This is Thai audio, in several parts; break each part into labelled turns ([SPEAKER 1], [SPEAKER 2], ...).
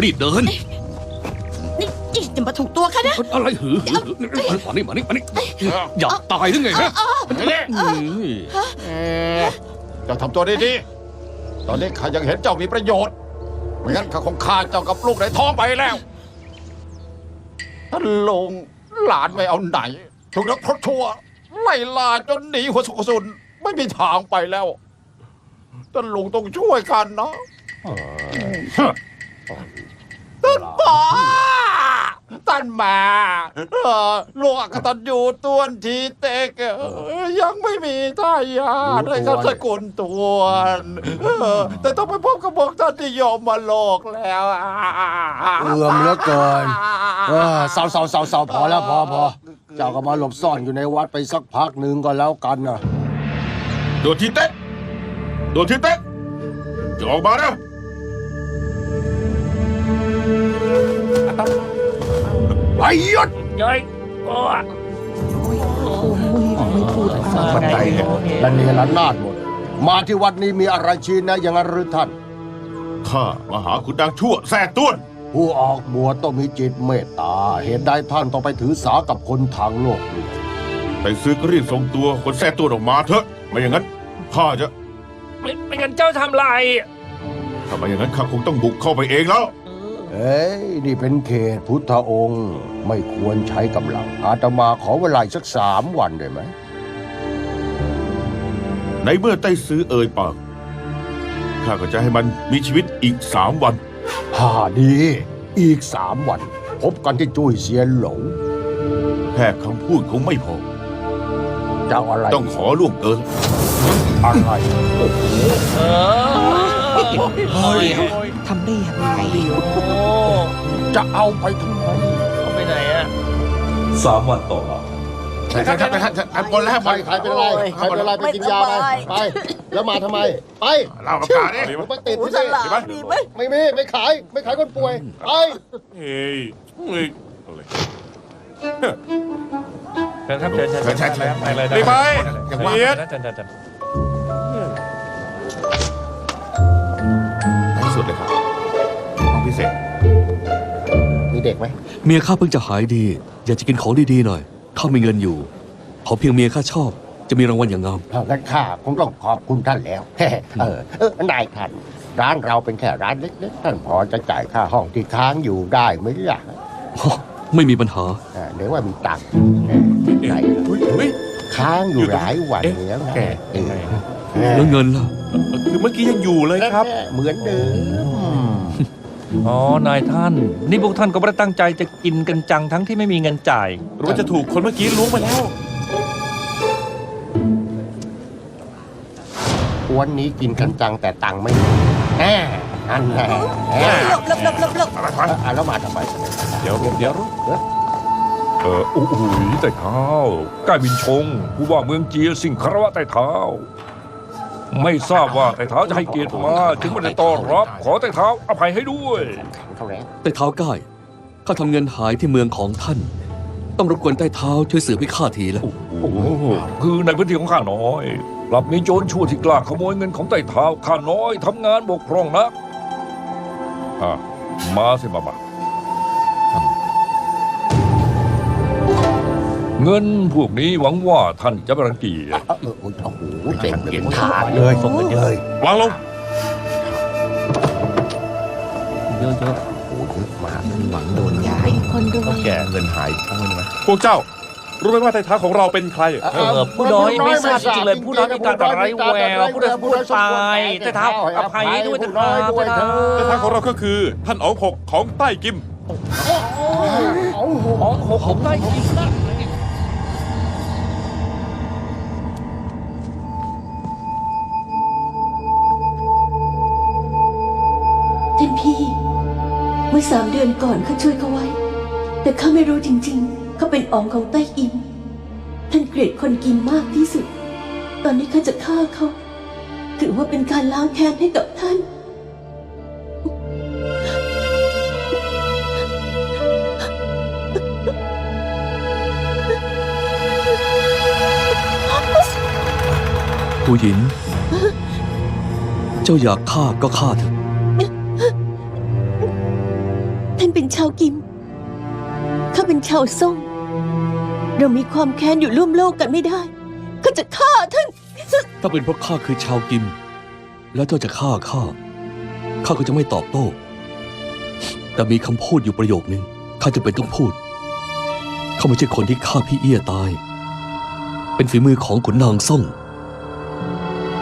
[SPEAKER 1] รีบเดิน
[SPEAKER 2] นี่จะมาถูกตัวข้านะ
[SPEAKER 1] อะไรหือมานี่อยากตายหรือไงฮะ
[SPEAKER 3] เจ้าทำตัวดีๆตอนนี้ข้ายังเห็นเจ้ามีประโยชน์ไม่งั้นข้าคงฆ่าเจ้ากับลูกในท้องไปแล้วท่านลงหลานไม่เอาไหนถูกนักพรตชั่วไล่ล่าจนหนีหัวสุกสุนไม่มีทางไปแล้วท่านลุงต้องช่วยกันนะท่านป๋าท่านมาลูกอกตัญญูต้วนทีเต็กยังไม่มีทายาทให้กับสกุลตวนแต่ต้องไปพบกับพวกท่านที่ยอมมาโลกแล้ว
[SPEAKER 4] เอื้อมเหลือเกินเศร้าพอแล้วพอเจ้าก็มาหลบซ่อนอยู่ในวัดไปสักพักหนึ่งก็แล้วกันนะ
[SPEAKER 5] โดดทีเต็กจะออกมาแล้ว
[SPEAKER 4] ไปหยุด
[SPEAKER 6] ย้อย
[SPEAKER 4] ไม่พูดบันไดและเนรนาถหมดมาที่วัดนี้มีอะไรชี้นะอย่างนั้นหรือท่าน
[SPEAKER 5] ข้ามาหาขุนนางชั่วแท้ต้วน
[SPEAKER 4] ผู้ออกบวชต้องมีจิตเมตตาเหตุใดท่านต้องไปถือสากับคนทางโลกนี่
[SPEAKER 5] ไปซื้อก็รีบส่งตัวคนแท้ต้วนออกมาเถอะไม่อย่างนั้นข้าจะ
[SPEAKER 6] ไม่งั้นเจ้าทำไร
[SPEAKER 5] ถ้าไม่อย่างนั้นข้าคงต้องบุกเข้าไปเองแล้ว
[SPEAKER 4] นี่เป็นเขตพุทธองค์ไม่ควรใช้กำลังอาตมาขอเวลาสัก3 วันได้ไหม
[SPEAKER 5] ในเมื่อไต้ซื้อเอ่ยปากข้าก็จะให้มันมีชีวิตอีก3 วัน
[SPEAKER 4] ดีอีก3 วันพบกันที่จุ้ยเซียนหลง
[SPEAKER 5] แค่คำพูดคงไม่พอ
[SPEAKER 4] จะอะไร
[SPEAKER 5] ต้องขอล่วงเกิน
[SPEAKER 4] อะไรโอ้โห
[SPEAKER 2] ทำได้ยังไง
[SPEAKER 4] จะเอาไปทำไม
[SPEAKER 6] เอาไปไหนอะ
[SPEAKER 7] 3 วันต่อมา
[SPEAKER 5] ใครคนแล้ว
[SPEAKER 4] ใครเป็นอะไรไปกินยาไปแล้วมาทำไมไป
[SPEAKER 5] เล่ากับข้าดิ
[SPEAKER 4] ไปติดที่นี่ไม่ขายคนป่วยไป
[SPEAKER 5] เฮ้ยอะไร
[SPEAKER 6] เชิญครับเชิญ
[SPEAKER 5] ไปเลยได้ไปเฮียที่สุดเลยครับห้องพิเศษ
[SPEAKER 4] มีเด็กไหม
[SPEAKER 1] เมียข้าเพิ่งจะหายดีอยากจะกินของดีๆหน่อยข้ามีเงินอยู่ขอเพียงเมียข้าชอบจะมีรางวัลอย่างงาม
[SPEAKER 4] งั้นข้าคงต้องขอบคุณท่านแล้วนายท่านร้านเราเป็นแค่ร้านเล็กๆท่านพอจะจ่ายค่าห้องที่ค้างอยู่ได้ไหมล่ะ
[SPEAKER 1] ไม่มีปัญหา
[SPEAKER 4] เดี๋ยวว่ามีตังค์ไหนค้างอยู่หลายวันแล้ว
[SPEAKER 1] แล้วเงินล่ะ
[SPEAKER 5] คือเมื่อกี้ยังอยู่เลยครับ
[SPEAKER 4] เหมือนเดิม
[SPEAKER 6] นายท่านนี่พวกท่านก็ไม่ได้ตั้งใจจะกินกันจังทั้งที่ไม่มีเงินจ่าย
[SPEAKER 5] หรือว่าจะถูกคนเมื่อกี้ล้วงไปแล้ว
[SPEAKER 4] วันนี้กินกันจังแต่ตังค์ไม่มีนั่นแหละ
[SPEAKER 2] หลบ
[SPEAKER 4] แล้วมาทำไม
[SPEAKER 5] เดี๋ยว
[SPEAKER 6] โอ้โหไต่เท้าก้ายบินชงผู้ว่าเมืองจีนสิ่งคารวะไต่เท้าไม่ทราบว่าไต่เท้าจะให้เกียรติมาถึงไม่ได้ต้อนรับขอไต่เท้าอภัยให้ด้วย
[SPEAKER 1] ไต่เท้าก้ายข้าทำเงินหายที่เมืองของท่านต้องรบกวนไต่เท้าช่วยสืบให้ข้าทีแล้ว
[SPEAKER 6] คือในพื้นที่ของข้าน้อยกลับมีโจรชั่วที่กล้าขโมยเงินของไต่เท้าข้าน้อยทำงานบกพร่องนักมาสิมาเงินพวกนี้หวังว่าท่านจะไม่รังเกียจ
[SPEAKER 4] โอ้โหเต็มเกียรติฐานเลยส่งกันเยอะ
[SPEAKER 5] วางลง
[SPEAKER 4] เยอะโอ้โหมาหวังโดนย้าย
[SPEAKER 2] คนดู
[SPEAKER 5] แก่เงินหายทั้งนั้นไหมพวกเจ้ารู้ไหมว่าไต่เท้าของเราเป็นใคร
[SPEAKER 6] ผู้น้อยไม่ทราบจริงๆเลยผู้น้อยมีตาไร้แววผู้น้อยผู้ตายไต่เท้าอภัยด้วยไต่เท้า
[SPEAKER 5] ของเราก็คือท่านอ๋องหกของใต้กิม
[SPEAKER 6] อ๋องหกของใต้กิม
[SPEAKER 8] ท่านพี่เมื่อ3 เดือนก่อนข้าช่วยเขาไว้แต่ข้าไม่รู้จริงๆเขาเป็นอ๋องของใต้อิมท่านเกลียดคนกินมากที่สุดตอนนี้ข้าจะฆ่าเขาถือว่าเป็นการล้างแค้นให้กับท่าน
[SPEAKER 1] ผู้หญิงเจ้าอยากฆ่าก็ฆ่าเถอะ
[SPEAKER 8] ท่านเป็นชาวกิมข้าเป็นชาวซ่งเรามีความแค้นอยู่ร่วมโลกกันไม่ได้ข้าจะฆ่าท่าน
[SPEAKER 1] ถ้าเป็นเพราะข้าคือชาวกิม แล้วเจ้าจะฆ่าข้าก็จะไม่ตอบโต้ แต่มีคำพูดอยู่ประโยคนึงข้าจะเป็นต้องพูดเขาไม่ใช่คนที่ฆ่าพี่เอี้ยตาย เป็นฝีมือของขุนนางซ่ง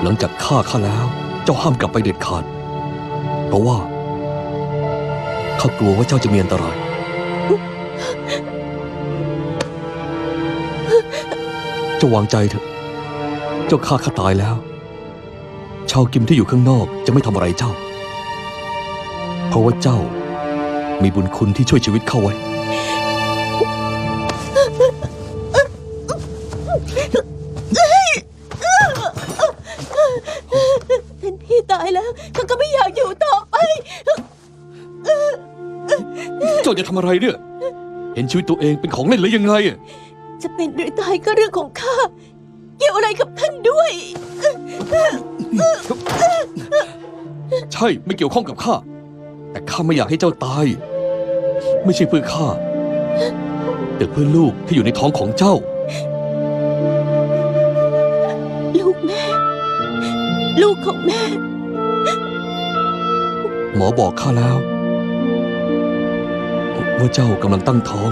[SPEAKER 1] หลังจากฆ่าข้าแล้ว เจ้าห้ามกลับไปเด็ดขาด เพราะว่าข้ากลัวว่าเจ้าจะมีอันตราย เจ้าวางใจเถอะ เจ้าฆ่าข้าตายแล้ว ชาวกิมที่อยู่ข้างนอกจะไม่ทำอะไรเจ้า เพราะว่าเจ้ามีบุญคุณที่ช่วยชีวิตเข้าไว้
[SPEAKER 8] ท่านพี่ตายแล้วข้าก็ไม่อยากอยู่ต่อไป
[SPEAKER 1] เจ้าจะทำอะไรเนี่ย เห็นชีวิตตัวเองเป็นของเล่นหรือยังไงอะ
[SPEAKER 8] จะเป็นหรือตายก็เรื่องของข้าเกี่ยวอะไรกับท่านด้วย
[SPEAKER 1] ใช่ไม่เกี่ยวข้องกับข้า แต่ข้าไม่อยากให้เจ้าตาย ไม่ใช่เพื่อข้า แต่เพื่อลูกที่อยู่ในท้องของเจ้า
[SPEAKER 8] ลูกแม่ ลูกของแม่
[SPEAKER 1] หมอบอกข้าแล้ว ว่าเจ้ากำลังตั้งท้อง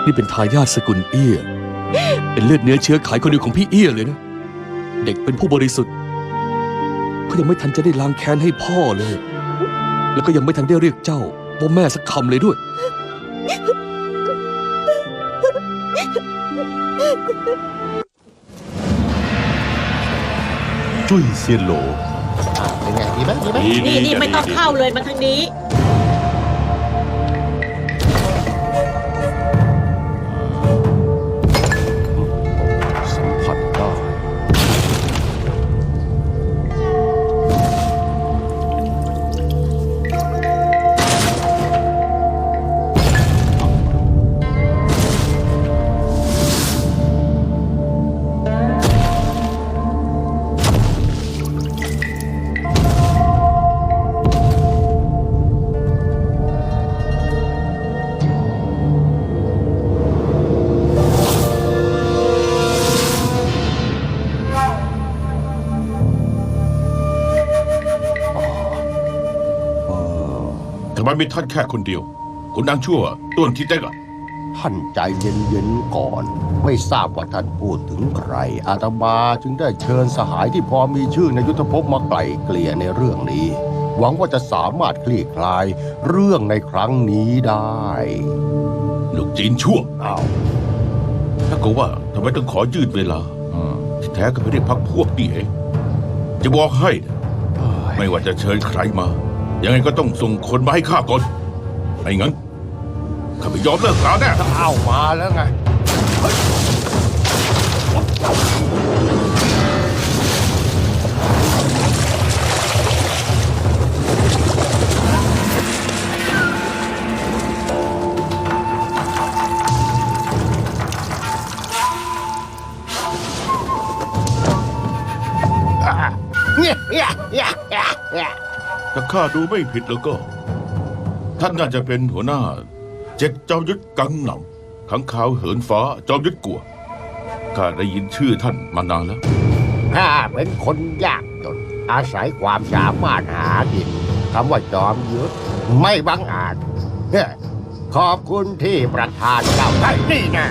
[SPEAKER 1] นี่เป็นทายาทสกุลเอี้ย เป็นเลือดเนื้อเชื้อไขคนเดียวของพี่เอี้ยเลยนะ เด็กเป็นผู้บริสุทธิ์เขายังไม่ทันจะได้ล้างแค้นให้พ่อเลย แล้วก็ยังไม่ทันได้เรียกเจ้าว่าแม่สักคำเลยด้วย
[SPEAKER 5] จุ้ยเซียนโหล
[SPEAKER 4] เป็นไงดีไหมดีไหม
[SPEAKER 2] นี่ไม่ต้องเข้าเลยมาทางนี้
[SPEAKER 4] สัมผัสได้
[SPEAKER 5] ทำไมมีท่านแค่คนเดียว คุณนางชั่วต้วนที่เต็กอะ
[SPEAKER 4] ท่านใจเย็นๆก่อน ไม่ทราบว่าท่านพูดถึงใคร อาตมาจึงได้เชิญสหายที่พอมีชื่อในยุทธภพมาไกล่เกลี่ยในเรื่องนี้ หวังว่าจะสามารถคลี่คลายเรื่องในครั้งนี้ได้
[SPEAKER 5] ลูกจีนชั่ว
[SPEAKER 4] อ้าว
[SPEAKER 5] ถ้าก็ว่าทำไมต้องขอยืดเวลา ที่แท้ก็ไม่ได้พักพวกนี่เองจะบอกให้นะไม่ว่าจะเชิญใครมา ยังไงก็ต้องส่งคนมาให้ข้าก่อนไม่งั้นข้าไม่ยอมเลิกราแน่
[SPEAKER 4] อ้าวมาแล้วไง
[SPEAKER 5] ถ้าข้าดูไม่ผิดแล้วก็ ท่านน่าจะเป็นหัวหน้า 7 จอมยุทธกังหนำขังขาวเหินฟ้าจอมยุทธกัวข้าได้ยินชื่อท่านมานานแล้ว
[SPEAKER 4] ข้าเป็นคนยากจนอาศัยความสามารถหากินคำว่าจอมยุทธไม่บังอาจขอบคุณที่ประทานเจ้าให้นี่นะ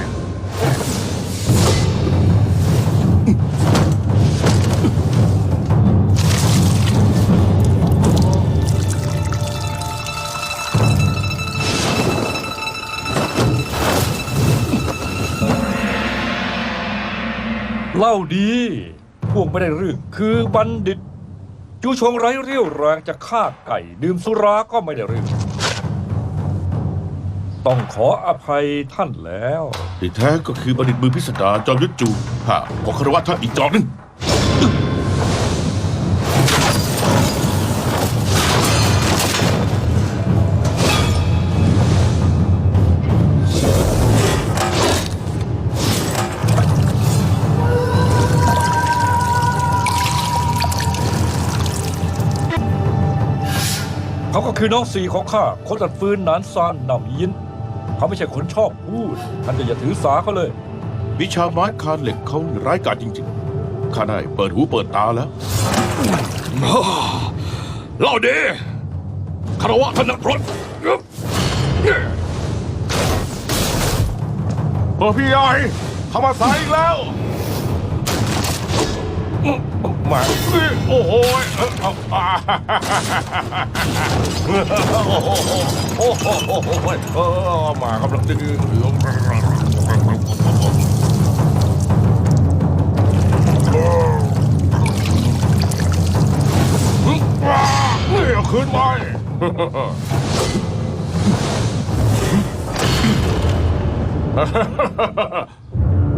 [SPEAKER 6] เล่าดี พวกไม่ได้เรื่องคือบัณฑิต จูชงไร้เรี่ยวแรงจะฆ่าไก่ ดื่มสุราก็ไม่ได้เรื่อง ต้องขออภัยท่านแล้ว
[SPEAKER 5] ที่แท้ก็คือบัณฑิตมือพิสดารจอมยุทธจูข้าขอคารวะท่านอีกจอบหนึง
[SPEAKER 6] เขาก็คือน้องสี่ของข้าคนตัดฟืนหนานซานนำยิน เขาไม่ใช่คนชอบพูด ท่านจะอย่าถือสาเขาเลย
[SPEAKER 5] วิชาไม้คานเหล็กเขาร้ายกาจจริงๆ ข้าได้เปิดหูเปิดตาแล้ว
[SPEAKER 6] เล่าดีคารวะท่านนักพรต
[SPEAKER 5] พี่ใหญ่เข้ามาสายอีกแล้ว
[SPEAKER 6] มา
[SPEAKER 5] โอ้โหมากำลังดื้อคืนไป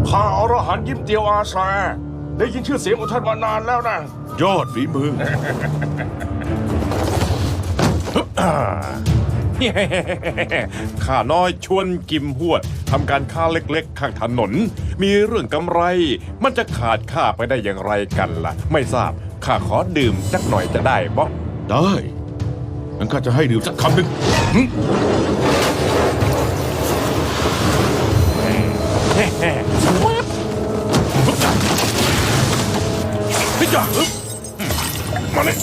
[SPEAKER 9] ข้าอรหันต์ยิ้มเตียวอาแซได้ยินชื่อเสียงของท่านมานานแล้วนะ
[SPEAKER 5] ยอดฝีมือ
[SPEAKER 9] ข้าน้อยชวนกิมหวดทำการค้าเล็กๆ ข้างถนน มีเรื่องกำไร มันจะขาดข้าไปได้อย่างไรกันล่ะ ไม่ทราบข้าขอดื่มสักหน่อยจะได้บ่
[SPEAKER 5] ได้งั้นข้าจะให้ดื่มสักคำหนึ่งพี่จ๋ามาเลย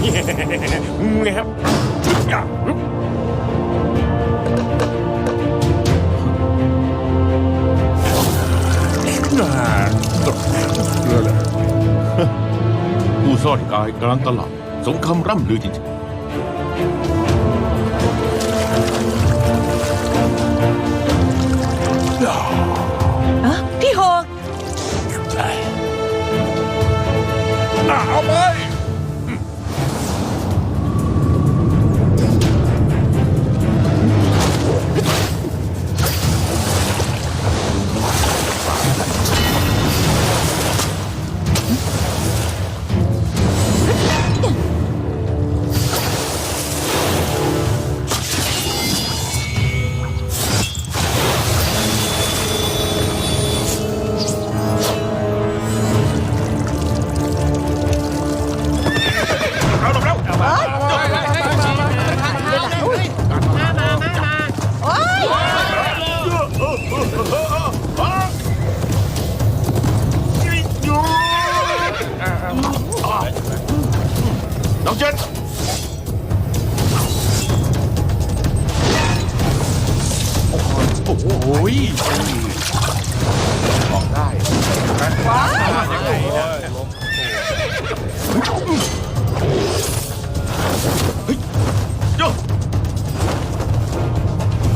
[SPEAKER 9] เงียบ
[SPEAKER 5] ผู้ซ่อนกายกลางตลาดสมคำร่ำลือจริงๆ
[SPEAKER 2] พี่หก
[SPEAKER 6] เอาไป
[SPEAKER 5] น้องเจนโอ้โหบอกได้เฮ้ยเจ้า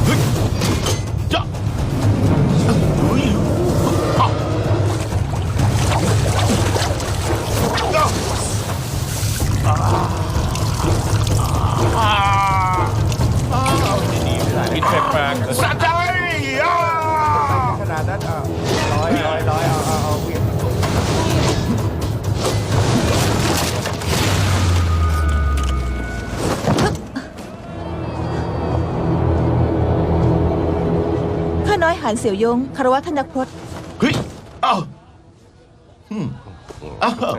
[SPEAKER 5] เฮ้ยเจ้าเฮ้ยอ้าวเจ้า
[SPEAKER 6] กินแปลกๆ
[SPEAKER 5] สะใจอ่ะ
[SPEAKER 9] ขนาดนั้นร้อยเอาเวียน
[SPEAKER 2] ข้าน้อยหานเสี่ยวยงคารวะท่านนักพรต
[SPEAKER 5] เฮ้ยอ้าวอ้าว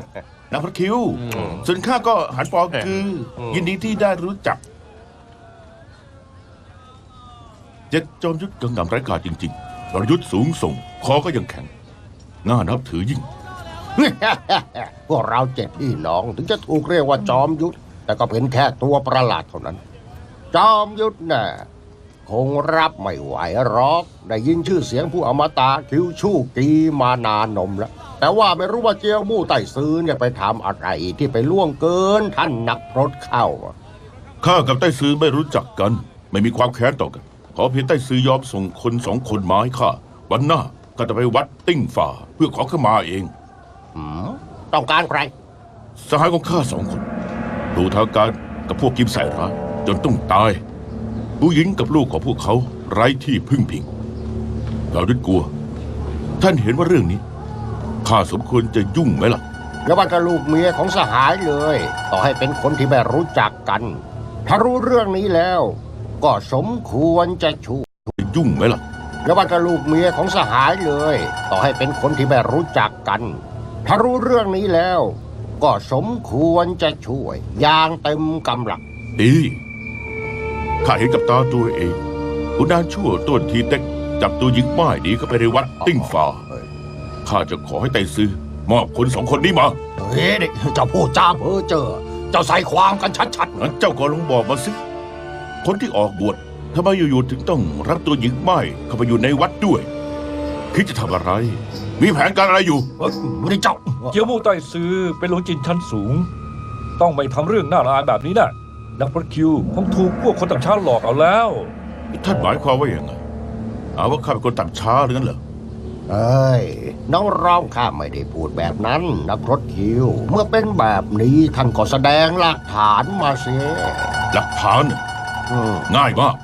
[SPEAKER 5] นักพระคิว ส่วนข้าก็หันปอคือ ยินดีที่ได้รู้จัก เจ็ดจอมยุทธกังงำไร้กาจจริงๆประยุทธ์สูงส่ง คอก็ยังแข็ง น่านับถือยิ่ง
[SPEAKER 4] พวกเราเจ็ดพี่น้องถึงจะถูกเรียกว่าจอมยุทธแต่ก็เป็นแค่ตัวประหลาดเท่านั้น จอมยุทธน่ะคงรับไม่ไหวหรอกได้ยินชื่อเสียงผู้อมตะคิวชู่กีมานานนมแล้ว แต่ว่าไม่รู้ว่าเจียวมู่ไต่ซื้อเนี่ยไปทำอะไรที่ไปล่วงเกินท่านนักพรตเข้า
[SPEAKER 5] ข้ากับไต้ซือไม่รู้จักกัน ไม่มีความแค้นต่อกัน ขอเพียงไต้ซือยอมส่งคนสองคนมาให้ข้า วันหน้าก็จะไปวัดติ้งฝ่าเพื่อขอขมาเอง
[SPEAKER 4] ต้องการใคร
[SPEAKER 5] สหายของข้าสองคน ดูทางการกับพวกกิมใส่ร้ายจนต้องตาย ผู้หญิงกับลูกของพวกเขาไร้ที่พึ่งพิงเราด้วยกลัว ท่านเห็นว่าเรื่องนี้ข้าสมควรจะยุ่งไหมล่ะ
[SPEAKER 4] อย่าว่าแต่ลูกเมียของสหายเลย ต่อให้เป็นคนที่ไม่รู้จักกัน ถ้ารู้เรื่องนี้แล้ว ก็สมควรจะช่วย
[SPEAKER 5] จะยุ่งไหมล่ะ
[SPEAKER 4] อย่าว่าแต่ลูกเมียของสหายเลย ต่อให้เป็นคนที่ไม่รู้จักกัน ถ้ารู้เรื่องนี้แล้ว ก็สมควรจะช่วยอย่างเต็มกำลัง
[SPEAKER 5] ดีข้าเห็นกับตาตัวเองขุนนางชั่วต้นทีเต็กจับตัวหญิงม่ายหนีเข้าไปในวัดติ้งฟ้าข้าจะขอให้ไต่ซื้อมอบคนสองคนนี้มา
[SPEAKER 4] เฮ้ยนี่เจ้าพูดจาเพ้อเจ้อเจ้าใส่ความกันชัดๆ
[SPEAKER 5] งั้นเจ้าก็ลองบอกมาสิคนที่ออกบวชทำไมอยู่ๆถึงต้องรับตัวหญิงม่ายเข้าไปอยู่ในวัดด้วยคิดจะทำอะไร มีแผนการอะไรอยู่
[SPEAKER 4] ไม่ได้เจ้า
[SPEAKER 6] เจียวมู่ใต้ซื้อเป็นหลวงจินชั้นสูง ต้องไม่ทำเรื่องน่าอายแบบนี้นะนักพรตคิวคงถูกพวกคนต่างชาติหลอกเอาแล้ว
[SPEAKER 5] ท่านหมายความว่าอย่างไงว่าข้าเป็นคนต่างชาติหรืองั้นเหรอ
[SPEAKER 4] เอ้ยน้องเราข้าไม่ได้พูดแบบนั้นนักพรตคิว เมื่อเป็นแบบนี้ท่านก็แสดงหลักฐานมาเสีย
[SPEAKER 5] หลักฐานน่ะ ง่ายมาก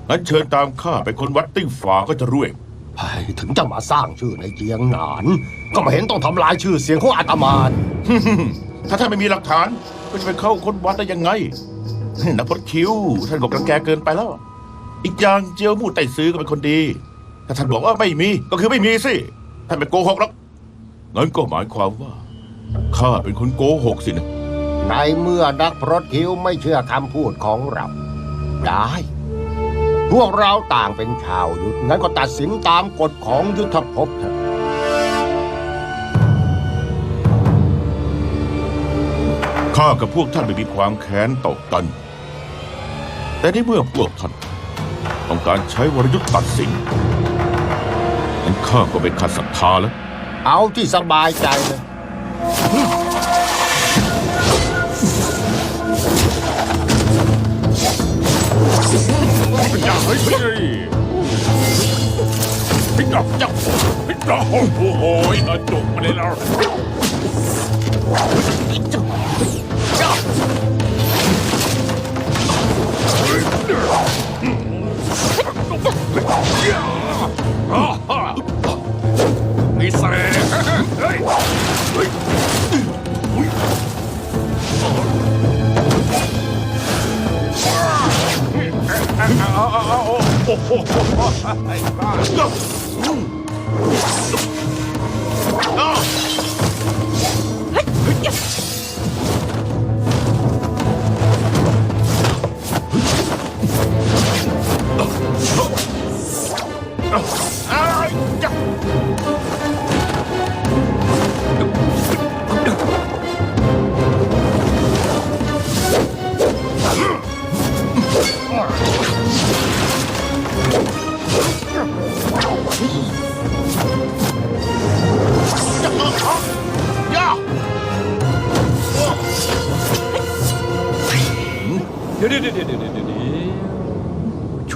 [SPEAKER 5] งั้นเชิญตามข้าไปคนวัดติ้งฝาก็จะรู้เอง
[SPEAKER 4] ถึงจะมาสร้างชื่อในเจียงหนาน ก็ไม่เห็นต้องทำลายชื่อเสียงของอาตมา
[SPEAKER 5] ถ้าท่านไม่มีหลักฐาน ก็จะไปเข้าคนวัดได้ยังไงนักพรตคิว ท่านบอกรังแกเกินไปแล้ว อีกอย่างเจียวมู่ไต่ซื้อก็เป็นคนดี ถ้าท่านบอกว่าไม่มีก็คือไม่มีสิท่านไม่โกหกหรอกงั้นก็หมายความว่าข้าเป็นคนโกหกสินะ
[SPEAKER 4] ในเมื่อนักพรตคิวไม่เชื่อคำพูดของเราได้ พวกเราต่างเป็นชาวยุทธงั้นก็ตัดสินตามกฎของยุทธภพเถอะ
[SPEAKER 5] ข้ากับพวกท่านไม่มีความแค้นต่อกัน แต่ในเมื่อพวกท่านต้องการใช้วรยุทธ์ตัดสินงั้นข้าก็ไม่ขัดศรัทธาแล้ว
[SPEAKER 4] เอาที่สบายใจเลย
[SPEAKER 9] อย่าเฮ้ยพี่ดอกจับพี่ดอกโอ้โหจุกมาเลยแล้ว มีแสงเฮ้ยเฮ้ยโอ้โห
[SPEAKER 6] เดี๋ยว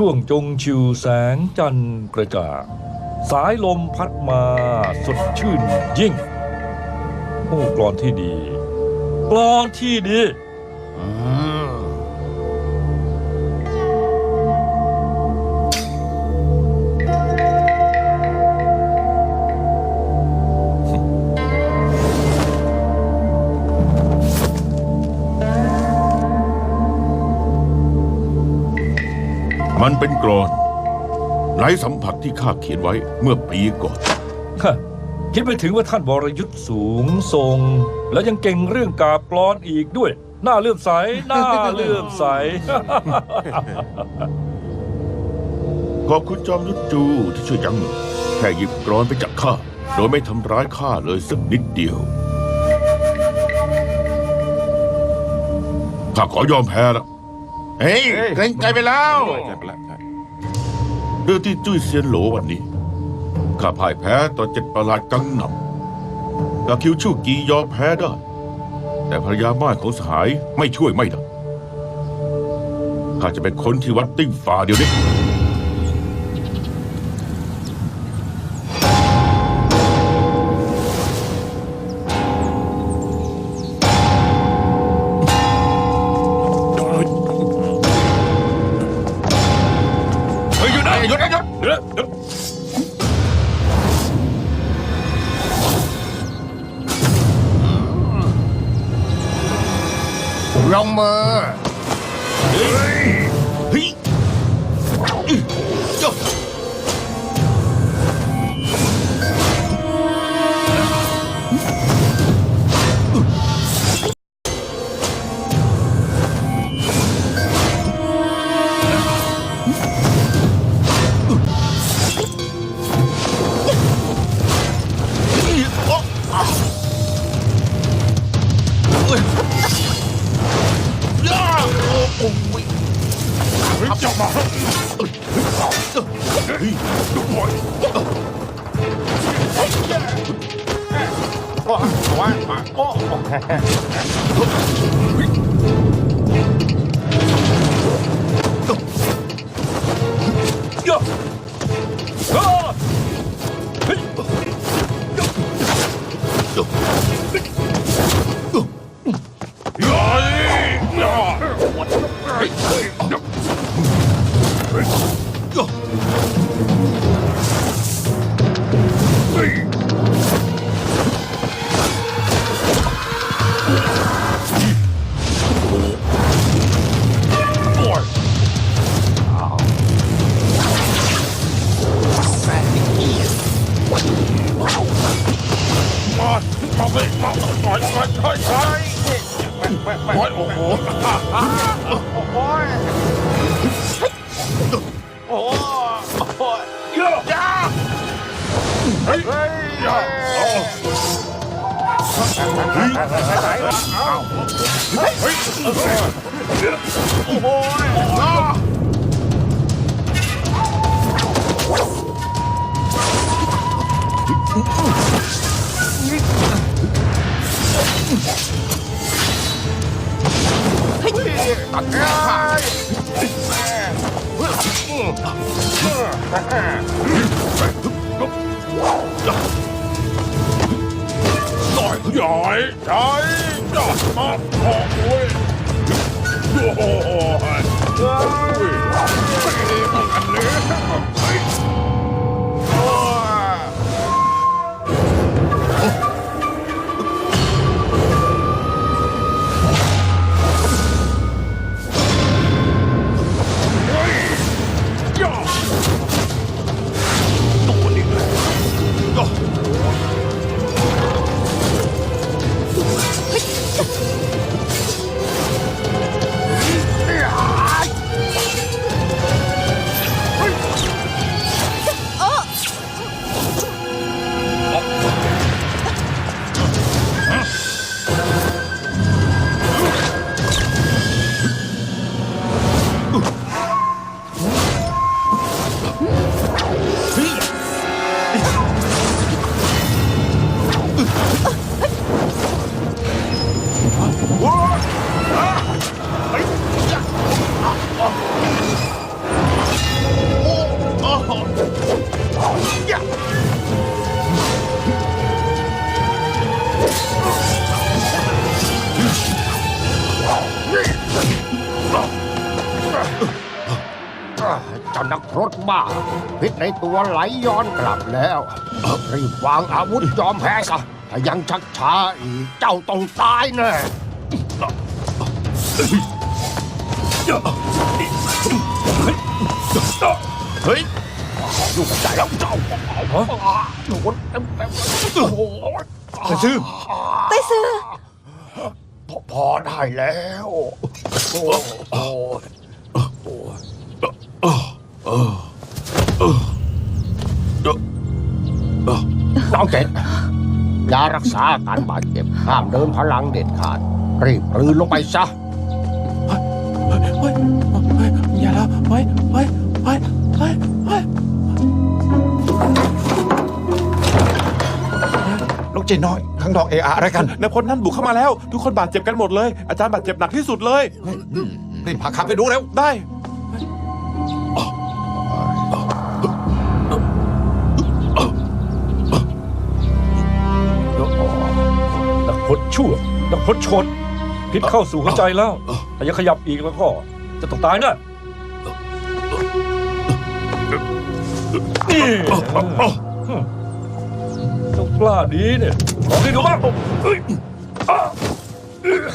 [SPEAKER 6] ช่วงจงชิวแสงจันทร์กระจ่างสายลมพัดมาสดชื่นยิ่ง โอ้กลอนที่ดีกลอนที่ดี
[SPEAKER 5] มันเป็นกรอนไร้สัมผัสที่ข้าเขียนไว้เมื่อปีก่อน
[SPEAKER 6] ฮะคิดไปถึงว่าท่านวรยุทธ์สูงทรง แล้วยังเก่งเรื่องกาบกลอนอีกด้วย น่าเลื่อมใส น่าเลื่อมใส
[SPEAKER 5] ขอบคุณจอมยุทธจูที่ช่วยยั้งมือแค่หยิบกรอนไปจากข้าโดยไม่ทำร้ายข้าเลยสักนิดเดียวข้าขอยอมแพ้แล้วเฮ้ยเกรงใจไปแล้ว
[SPEAKER 9] ใช่ไปแล้วใช่
[SPEAKER 5] เรื่องที่จุ้ยเซียนโหลวันนี้ข้าพ่ายแพ้ต่อเจ็ดประหลาดกังหนำกับคิวชู่กียอมแพ้ได้ แต่ภรรยาม่ายของสหายไม่ช่วยไม่ได้ข้าจะเป็นคนที่วัดติ้งฟ้าเดียวนี้
[SPEAKER 9] เฮ้ยหยุดนะหยุดนะหยุด
[SPEAKER 6] เดี๋ยว
[SPEAKER 4] ลงมือ
[SPEAKER 5] เฮ้ยเจ้า
[SPEAKER 4] เจ้านักพรตบ้าพิษในตัวไหลย้อนกลับแล้ว รีบวางอาวุธยอมแพ้ซะถ้ายังชักช้าอีกเจ้าต้องตายแน่
[SPEAKER 9] เฮ้ย
[SPEAKER 4] ยุ่งใจแล้วเจ้าโดนเต็มโอ้โห
[SPEAKER 9] แต่ชื่อ
[SPEAKER 2] ไต้ซื้อ
[SPEAKER 4] พอได้แล้วโอ้โหน้องเจ็ดยารักษาอาการบาดเจ็บห้ามเดินพลังเด็ดขาด รีบปลืนลงไปซะ
[SPEAKER 9] อย่าแล้วไปลูกเจนน้อยข้างนอกเออะอะไรกันในพลนั่นบุกเข้ามาแล้ว ทุกคนบาดเจ็บกันหมดเลย อาจารย์บาดเจ็บหนักที่สุดเลยรีบพาข้าไปดูแล้วได้
[SPEAKER 6] นักพจน์ชั่ว นักพจน์ชน พิษเข้าสู่หัวใจแล้ว แต่ยังขยับอีกแล้วก็ จะต้องตายนะนี่เจ้ากล้าดีเนี่ยลองให้ดูบ้าง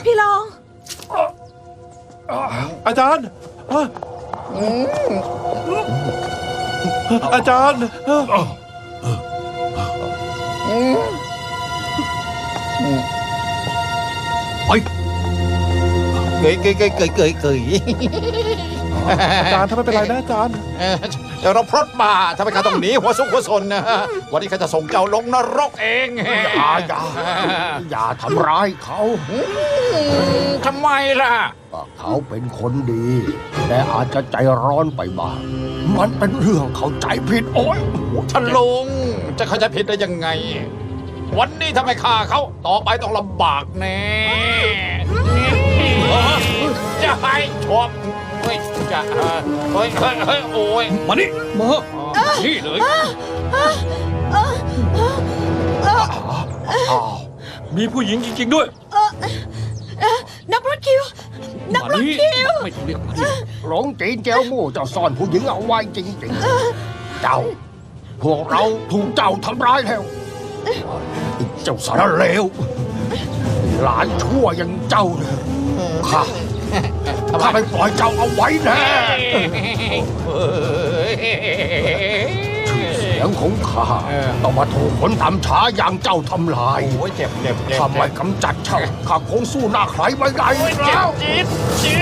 [SPEAKER 2] พี่ลอง
[SPEAKER 9] อาจารย์อาจารย์อาจารย์ถ้าไม่เป็นไรนะอาจารย์
[SPEAKER 3] เดี๋ยวเราพรตมาทำไมข้าต้องหนีหัวซุกหัวซนนะวันนี้ข้าจะส่งเจ้าลงนรกเอง
[SPEAKER 4] อย่าทำร้ายเขา
[SPEAKER 3] ทำไมล่ะ
[SPEAKER 4] ก็เขาเป็นคนดี แต่อาจจะใจร้อนไปบ้าง มันเป็นเรื่องเข้าใจผิดโอ้ย
[SPEAKER 3] ท่านลุงจะเข้าใจผิดได้ยังไง วันนี้ถ้าไม่ฆ่าเขาต่อไปต้องลำบากแน่จะให้ชมเฮ้ยจะเฮ้ยโอ้ย
[SPEAKER 6] มานี่มานี่เลย
[SPEAKER 4] อ้าว
[SPEAKER 6] มีผู้หญิงจริง ๆ ด้วย
[SPEAKER 8] นักรถคิว นัก
[SPEAKER 6] มาร
[SPEAKER 8] ถ
[SPEAKER 6] นี่
[SPEAKER 8] คิว
[SPEAKER 6] ไม่ต้องเรียกมาดิ
[SPEAKER 4] หลงจีนเจ้าหมู่เจ้าซ่อนผู้หญิงเอาไว้จริงๆ เจ้า พวกเราถูกเจ้าทำร้ายแล้วอีกเจ้าสารเลว หลานชั่วอย่างเจ้าเนี่ยข้าไม่ปล่อยเจ้าเอาไว้แน่เสียงของข้าต้องมาถูกคนทำช้าอย่างเจ้าทำลาย
[SPEAKER 3] โอ้ยเจ็บ
[SPEAKER 4] ถ้าไม่กำจัดเจ้าข้าคงสู้หน้าใครไม่ได้แล้ว
[SPEAKER 3] จี๊ดจี๊ด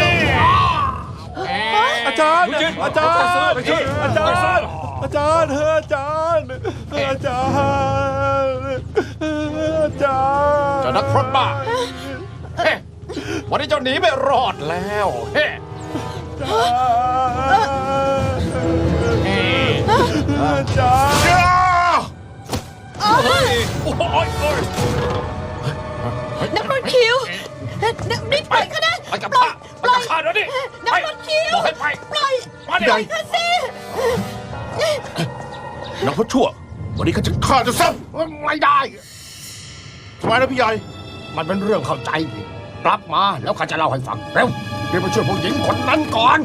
[SPEAKER 9] อาจารย์
[SPEAKER 6] ดูสิ
[SPEAKER 9] อาจารย์
[SPEAKER 6] ไปช่วย
[SPEAKER 9] อาจาร
[SPEAKER 6] ไปช่วย
[SPEAKER 9] ย์อาจารย์อาจารย์อาจารย์อาจารย์
[SPEAKER 3] เจ้านักพรตบ้าเฮ้วันนี้เจ้าหนีไม่รอดแล้วเฮ้
[SPEAKER 9] อาจารย์
[SPEAKER 8] นักรถคิวนี่ปล่อยเขานะ
[SPEAKER 3] ไปกับข้าไปกับข้าเดี๋ยวนี้
[SPEAKER 8] นักรถคิว
[SPEAKER 3] บอกให้ไป
[SPEAKER 8] ปล่อย
[SPEAKER 3] มาเดี๋ยว
[SPEAKER 8] เขาสิ
[SPEAKER 5] นักพจน์ชั่ว วันนี้ข้าจะฆ่าเจะซ้
[SPEAKER 4] ไม่ได้
[SPEAKER 5] ำทำไมนะพี่ใหญ่
[SPEAKER 4] มันเป็นเรื่องเข้าใจผิดกลับมาแล้วข้าจะเล่าให้ฟัง เร็วเดี๋ยวไปช่วยผู้หญิงคนนั้นก่อน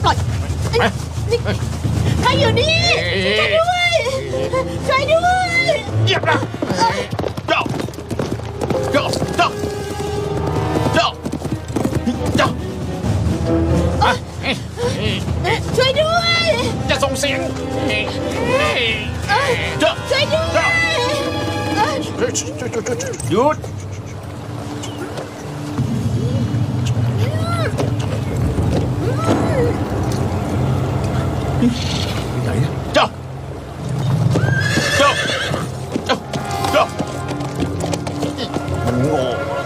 [SPEAKER 8] ปล่อยนี่ใครอยู่นี่ช่วยด้วยช่วยด้วย
[SPEAKER 3] เงียบนะ
[SPEAKER 5] เจ้า เจ้า เจ้า เจ้า เจ้า
[SPEAKER 8] ช่วยด้วย
[SPEAKER 3] จะส่งเสียง
[SPEAKER 5] เจ้า
[SPEAKER 8] ช่วยด้วย
[SPEAKER 5] หยุด ที่ไหนเนี่ยเจ้า เจ้า เจ้า เจ้า
[SPEAKER 3] มันโง่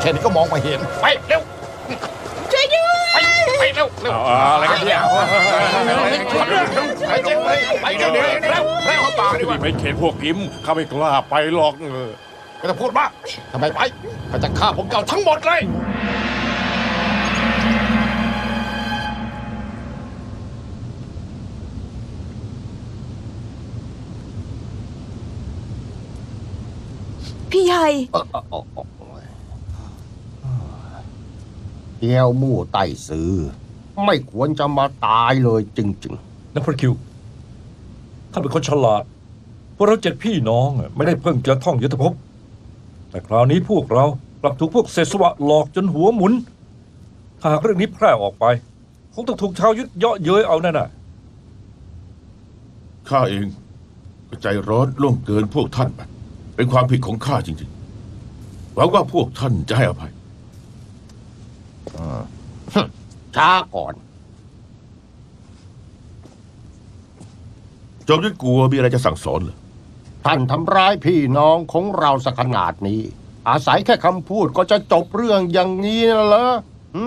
[SPEAKER 3] แค่นี้ก็มองไม่เห็นไปเร็ว
[SPEAKER 8] ช่วยด้วย
[SPEAKER 3] ไปเร็วเร็ว
[SPEAKER 9] อะไรกันเนี่ย
[SPEAKER 3] ไปเร็วไปเร็วเร็วเร็วเร็วเข้าป่าดีกว่า
[SPEAKER 9] ไม่เข็นพวกกิมข้าไม่กล้าไปหรอก
[SPEAKER 3] ไม่ต้องพูดมากทำไมไปข้าจะฆ่าผมเก่าทั้งหมดเลย
[SPEAKER 2] พี่ใหญ่
[SPEAKER 4] เจียวหมู่ไต้ซื้อ ไม่ควรจะมาตายเลยจริง
[SPEAKER 6] นักพจน์คิวข้าเป็นคนฉลาด พวกเราเจ็ดพี่น้องไม่ได้เพิ่งจะท่องยุทธภพ แต่คราวนี้พวกเรากลับถูกพวกเศษสวะหลอกจนหัวหมุน หากเรื่องนี้แพร่ออกไป คงต้องถูกชาวยุทธเยาะเย้ยเอาแน่น่ะ
[SPEAKER 5] ข้าเองก็ใจร้อนล่วงเกินพวกท่านไปเป็นความผิดของข้าจริงๆหวังว่าพวกท่านจะให้อภัย
[SPEAKER 4] ๆ ช้าก่อน
[SPEAKER 5] จอมยุทธกลัวมีอะไรจะสั่งสอนเหรอ
[SPEAKER 4] ท่านทำร้ายพี่น้องของเราสักขนาดนี้ อาศัยแค่คำพูดก็จะจบเรื่องอย่างนี้นะเหรอหึ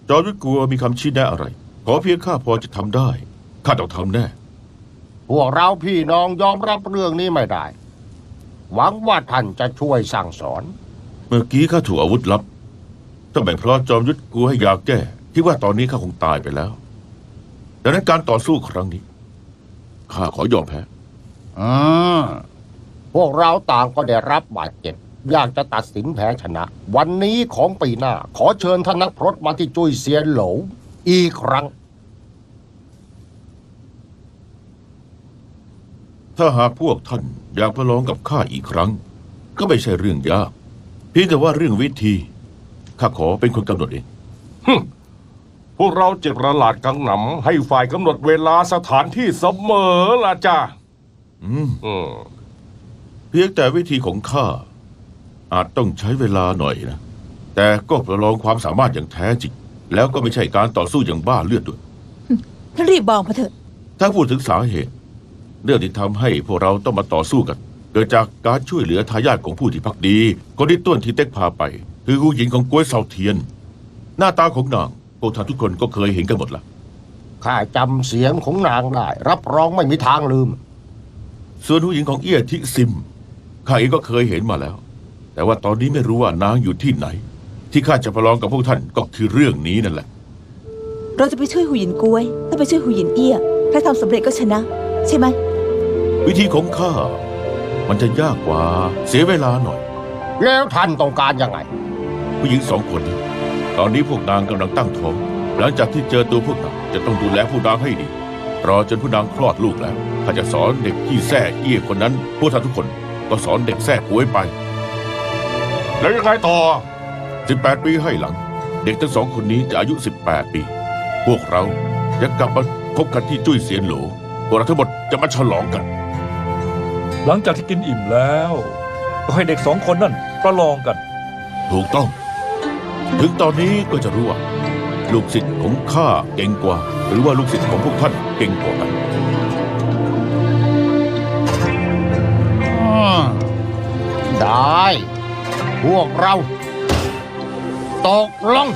[SPEAKER 5] จอมยุทธกลัวมีคำชี้แนะอะไร ขอเพียงข้าพอจะทำได้ ข้าต้องทำแน่
[SPEAKER 4] พวกเราพี่น้องยอมรับเรื่องนี้ไม่ได้ หวังว่าท่านจะช่วยสั่งสอน
[SPEAKER 5] เมื่อกี้ข้าถูกอาวุธลับ ต้องแบ่งเพราะจอมยุทธกลัวให้ยาแก้คิดว่าตอนนี้ข้าคงตายไปแล้ว ดังนั้นการต่อสู้ครั้งนี้ข้าขอยอมแพ้
[SPEAKER 4] พวกเราต่างก็ได้รับบาดเจ็บ อยากจะตัดสินแพ้ชนะ วันนี้ของปีหน้า ขอเชิญท่านนักพรตมาที่จุ้ยเซียนโหลอีกครั้ง
[SPEAKER 5] ถ้าหากพวกท่านอยากประลองกับข้าอีกครั้ง ก็ไม่ใช่เรื่องยากเพียงแต่ว่าเรื่องวิธีข้าขอเป็นคนกำหนดเอง
[SPEAKER 10] พวกเราเจ็ดประหลาดกังหนำให้ฝ่ายกำหนดเวลาสถานที่เสมอล่ะจ้า
[SPEAKER 5] อืม เพียงแต่วิธีของข้าอาจต้องใช้เวลาหน่อยนะ แต่ก็ประลองความสามารถอย่างแท้จริง แล้วก็ไม่ใช่การต่อสู้อย่างบ้าเลือดด้วย
[SPEAKER 2] รีบบอกมาเถอะ
[SPEAKER 5] ถ้าพูดถึงสาเหตุ เรื่องที่ทำให้พวกเราต้องมาต่อสู้กัน เกิดจากการช่วยเหลือทายาทของผู้ที่พักดีคนที่ต้วนที่เต็กพาไป คือผู้หญิงของกล้วยเสาเทียน หน้าตาของนางพวกท่านทุกคนก็เคยเห็นกันหมดละ
[SPEAKER 4] ข้าจำเสียงของนางได้ รับรองไม่มีทางลืม
[SPEAKER 5] ส่วนผู้หญิงของเอี้ยทิซิมข้าเองก็เคยเห็นมาแล้ว แต่ว่าตอนนี้ไม่รู้ว่านางอยู่ที่ไหน ที่ข้าจะประลองกับพวกท่านก็คือเรื่องนี้นั่นแหละ
[SPEAKER 2] เราจะไปช่วยหูหยินกล้วย ถ้าไปช่วยหูหยินเอี้ยถ้าทำสำเร็จก็ชนะ ใช่ไหม
[SPEAKER 5] วิธีของข้ามันจะยากกว่าเสียเวลาหน่อย
[SPEAKER 4] แล้วท่านต้องการยังไง
[SPEAKER 5] ผู้หญิง2 คนนี้ตอนนี้พวกนางกำลังตั้งท้อง หลังจากที่เจอตัวพวกนางจะต้องดูแลผู้นางให้ดีรอจนผู้นางคลอดลูกแล้วข้าจะสอนเด็กที่แท้เอี้ยคนนั้นพวกท่านทุกคนก็สอนเด็กแท้ป่วยไป
[SPEAKER 10] แล้วยังไงต่อ
[SPEAKER 5] 18 ปีให้หลัง เด็กทั้ง2 คนนี้จะอายุ 18 ปี พวกเราจะกลับมาพบกันที่จุ้ยเซียนโหลพวกเราทั้งหมดจะมาฉลองกัน
[SPEAKER 6] หลังจากที่กินอิ่มแล้ว ก็ให้เด็ก2 คนนั่นประลองกัน
[SPEAKER 5] ถูกต้อง ถึงตอนนี้ก็จะรู้ว่า ลูกศิษย์ของข้าเก่งกว่า หรือว่าลูกศิษย์ของพวกท่านเก่งกว่ากัน
[SPEAKER 4] ได้ พวกเราตกลง